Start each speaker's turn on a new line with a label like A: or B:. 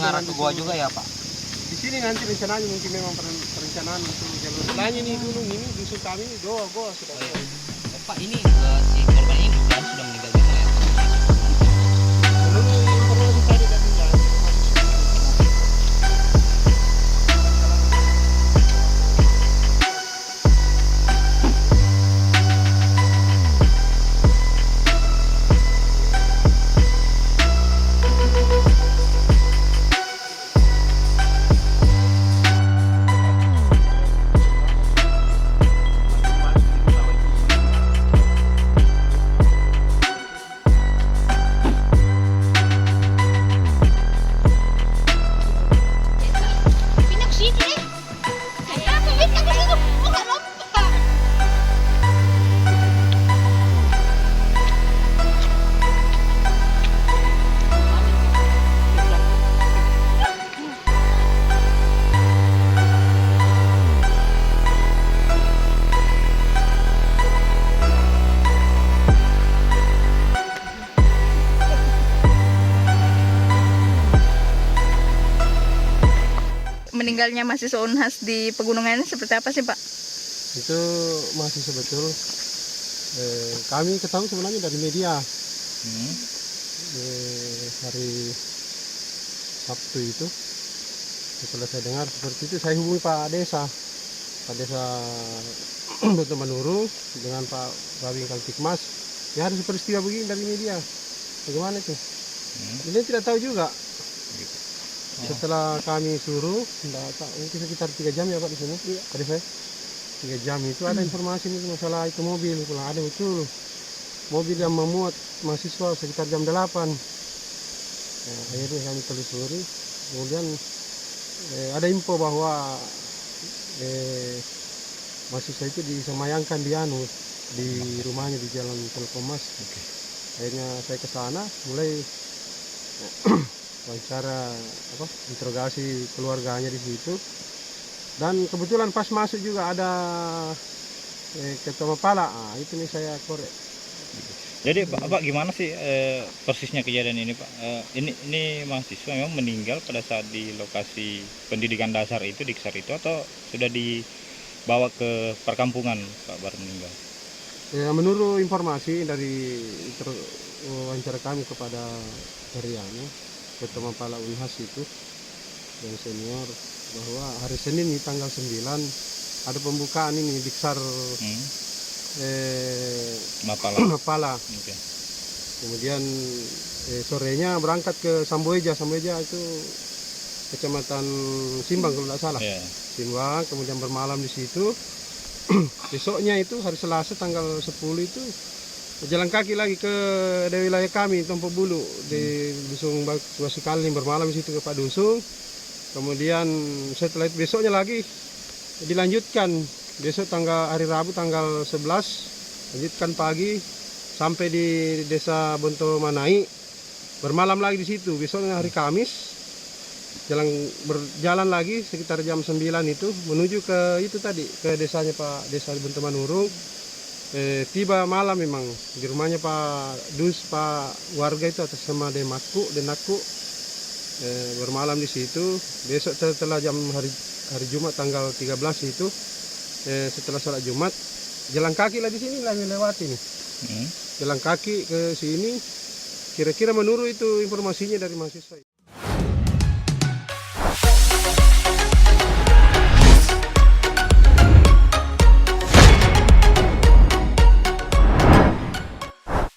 A: mengarah ke gua juga ya, Pak?
B: Di sini nanti rencananya mungkin memang perencanaan untuk jalur lainnya nih gunung ini dusun kami ini goa sudah.
A: Oh, iya. Oh, Pak, ini si korban ini dugaan sudah meninggal dunia ya, Pak?
B: Menurut informasi tadi dari jalan.
C: Pindah ke sini deh. Apa pindah ke situ? Oh, nggak lompat.
D: Meninggalnya mahasiswa Unhas di pegunungan ini seperti apa sih, Pak?
B: Itu masih sebetul. Kami ketahui sebenarnya dari media. Hari Sabtu itu setelah saya dengar seperti itu, saya hubungi Pak Desa Dr. Manuru dengan Pak Babing Kaltikmas. Ya harus peristiwa begini dari media. Bagaimana itu? Ini tidak tahu juga. Setelah kami suruh, mungkin sekitar 3 jam ya Pak di sini. Tadi saya 3 jam itu ada informasi ini masalah itu mobil, kalau ada betul mobil yang memuat mahasiswa sekitar jam 8. Nah, akhirnya kami telusuri, kemudian ada info bahwa mahasiswa itu disemayangkan di rumahnya di Jalan Telkomas. Akhirnya saya ke sana, mulai wawancara interogasi keluarganya di situ, dan kebetulan pas masuk juga ada ketua Mapala. Itu nih saya korek.
E: Jadi Pak gimana sih persisnya kejadian ini, Pak? Ini mahasiswa memang meninggal pada saat di lokasi pendidikan dasar itu di Kisar itu, atau sudah dibawa ke perkampungan Pak baru meninggal?
B: Ya, menurut informasi dari wawancara kami kepada Heriano, Ketua Mapala Unhas itu yang senior, bahwa hari Senin ini tanggal 9 ada pembukaan ini di Kisar Mapala.
E: Okay.
B: Kemudian sorenya berangkat ke Samboeja itu kecamatan Simbang kalau tidak salah.
E: Yeah.
B: Simbang, kemudian bermalam di situ. Besoknya itu hari Selasa tanggal 10 itu jalan kaki lagi ke wilayah kami Tompo Bulu di Dusun Wasikali, bermalam di situ ke Pak Dusun. Kemudian setelah itu besoknya lagi dilanjutkan, besok hari Rabu tanggal 11 lanjutkan pagi sampai di Desa Bonto Manai, bermalam lagi di situ. Besoknya hari Kamis berjalan lagi sekitar jam 9 itu menuju ke itu tadi, ke desanya Pak Desa Bonto Manurung. Tiba malam memang di rumahnya Pak warga itu atas nama Denakku, bermalam di situ. Besok setelah hari Jumat tanggal 13 itu setelah sholat Jumat jalan kaki lah di sini lah melewati nih. Jalan kaki ke sini, kira-kira menurut itu informasinya dari mahasiswa.